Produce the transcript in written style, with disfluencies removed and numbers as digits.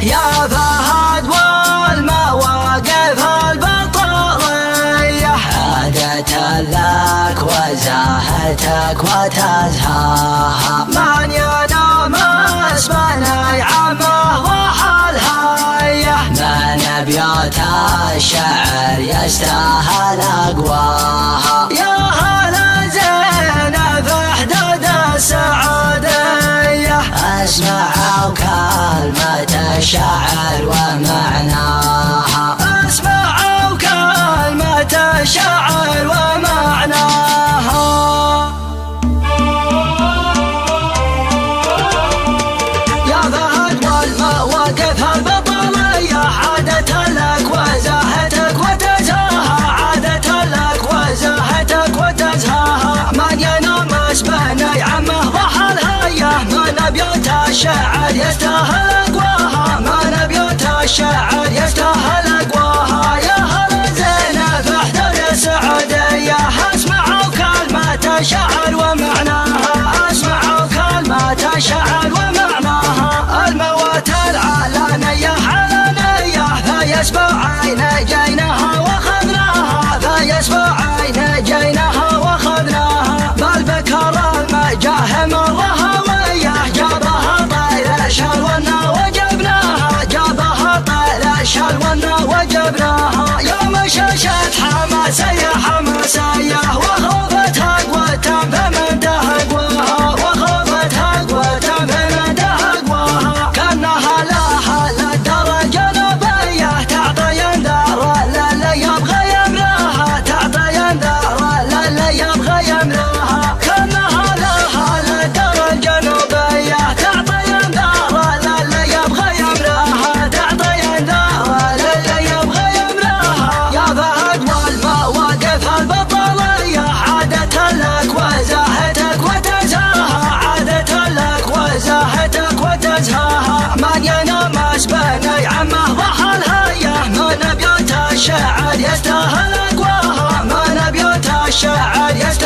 يا فهد والمواقف البطولية عادة لك وزاهتك وتزهاها من ينام اسمن يعمه وحالهايه من ابيات الشعر يستاهل اقواها يا هلا زينب حدود السعودية اسمعوا كلمة الشعر ومعناها اسمعوا كلمة الشعر ومعناها يا فهد والمواقف البطولية عادة لك وزاهتك وتزهاها عادة لك وزاهتك وتزهاها من ينام اسبن يعمه وحالهايه من ابيات الشعر يستاهل اقواها من ابيات الشعر يستاهل اقواها يا هلا زينب حدود السعودية اسمعوا كلمة الشعر ومعناها اسمعوا كلمة الشعر ومعناها الموات العلانية علانية فيسبع عين جينها وخذناها فيسبع عين جينها وخذناها بالبكر المجاه مرها وياه جابها طير شلونا وجبناها جابها طير شلونا وجبناها يوم شاشت حماسية حماسية وخوفتها قوة فمن تهقواها وخوفتها قوة فمن تهقواها كانها لها للدرجة نبية تعطي يندر للي يبغى يملاها تعطي يندر للي يبغى يملاها كانها لها للدرجة نبية تعطي يندر للي يبغى يملاها تعطي يندر للي يبغى يملاها يا فهد والمواقف البطولية عادة لك وزاهتك وتزهاها عادة لك وزاهتك وتزهاها من ينام اسبن يعمه وحالهايه من ابيات الشعر يستاهل اقواها من ابيات الشعر يستاهل